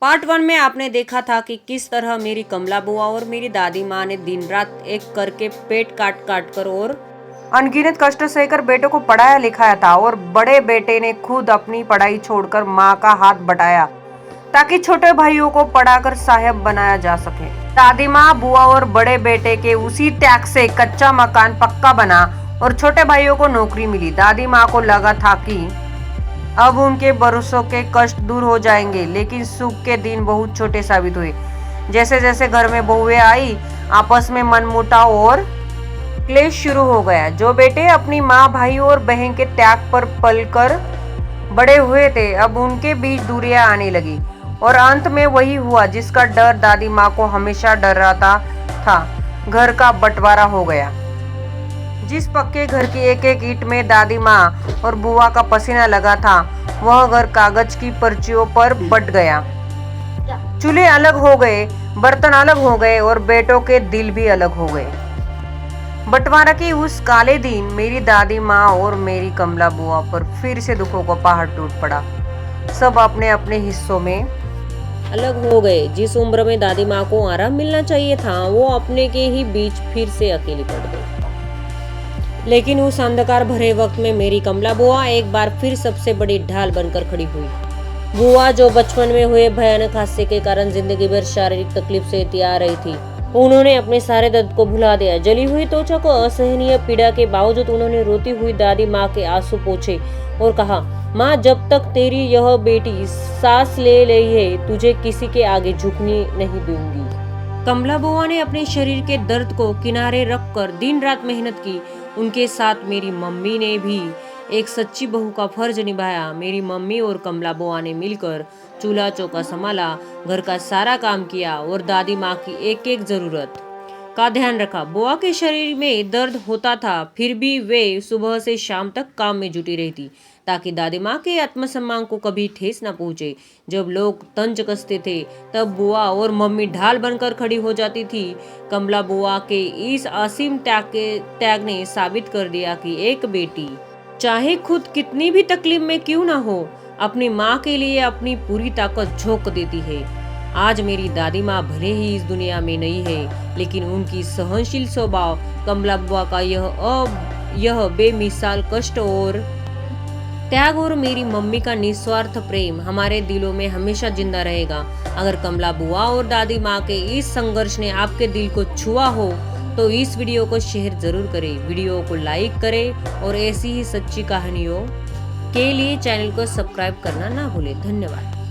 Part 1 में आपने देखा था कि किस तरह मेरी कमला बुआ और मेरी दादी माँ ने दिन रात एक करके पेट काट काट कर और अनगिनत कष्ट सहकर बेटों को पढ़ाया लिखाया था। और बड़े बेटे ने खुद अपनी पढ़ाई छोड़कर माँ का हाथ बटाया ताकि छोटे भाइयों को पढ़ाकर साहब बनाया जा सके। दादी माँ, बुआ और बड़े बेटे के उसी त्याग से कच्चा मकान पक्का बना और छोटे भाइयों को नौकरी मिली। दादी माँ को लगा था कि अब उनके बरसों के कष्ट दूर हो जाएंगे, लेकिन सुख के दिन बहुत छोटे साबित हुए। जैसे जैसे घर में बहुएं आई, आपस में मनमुटाव और क्लेश शुरू हो गया। जो बेटे अपनी माँ, भाई और बहन के त्याग पर पलकर बड़े हुए थे, अब उनके बीच दूरियां आने लगी और अंत में वही हुआ जिसका डर दादी माँ को हमेशा डराता था। घर का बंटवारा हो गया। जिस पक्के घर की एक एक ईंट में दादी माँ और बुआ का पसीना लगा था, वह घर कागज की पर्चियों पर बट गया। चूल्हे अलग हो गए, बर्तन अलग हो गए और बेटों के दिल भी अलग हो गए। बंटवारा के उस काले दिन मेरी दादी माँ और मेरी कमला बुआ पर फिर से दुखों का पहाड़ टूट पड़ा। सब अपने अपने हिस्सों में अलग हो गए। जिस उम्र में दादी माँ को आराम मिलना चाहिए था, वो अपने के ही बीच फिर से अकेली पड़ गई। लेकिन उस अंधकार भरे वक्त में मेरी कमला बुआ एक बार फिर सबसे बड़ी ढाल बनकर खड़ी हुई। बुआ, जो बचपन में हुए भयानक हादसे के कारण जिंदगी भर शारीरिक तकलीफ से आ रही थी, उन्होंने अपने सारे दर्द को भुला दिया। जली हुई त्वचा को असहनीय पीड़ा के बावजूद उन्होंने रोती हुई दादी माँ के आंसू पोंछे और कहा, माँ, जब तक तेरी यह बेटी सांस ले रही है, तुझे किसी के आगे झुकने नहीं दूंगी। कमला बुआ ने अपने शरीर के दर्द को किनारे रखकर दिन रात मेहनत की। उनके साथ मेरी मम्मी ने भी एक सच्ची बहू का फर्ज निभाया। मेरी मम्मी और कमला बुआ ने मिलकर चूल्हा चौका संभाला, घर का सारा काम किया और दादी माँ की एक एक जरूरत का ध्यान रखा। बुआ के शरीर में दर्द होता था, फिर भी वे सुबह से शाम तक काम में जुटी रहती ताकि दादी माँ के आत्मसम्मान को कभी ठेस न पहुंचे। जब लोग तंज कसते थे, तब बुआ और मम्मी ढाल बनकर खड़ी हो जाती थी। कमला बुआ के इस असीम त्याग ने साबित कर दिया कि एक बेटी चाहे खुद कितनी भी तकलीफ में क्यों ना हो, अपनी माँ के लिए अपनी पूरी ताकत झोंक देती है। आज मेरी दादी माँ भले ही इस दुनिया में नहीं है, लेकिन उनकी सहनशील स्वभाव, कमला बुआ का यह बेमिसाल कष्ट और त्याग और मेरी मम्मी का निस्वार्थ प्रेम हमारे दिलों में हमेशा जिंदा रहेगा। अगर कमला बुआ और दादी माँ के इस संघर्ष ने आपके दिल को छुआ हो, तो इस वीडियो को शेयर जरूर करें, वीडियो को लाइक करें और ऐसी ही सच्ची कहानियों के लिए चैनल को सब्सक्राइब करना ना भूलें। धन्यवाद।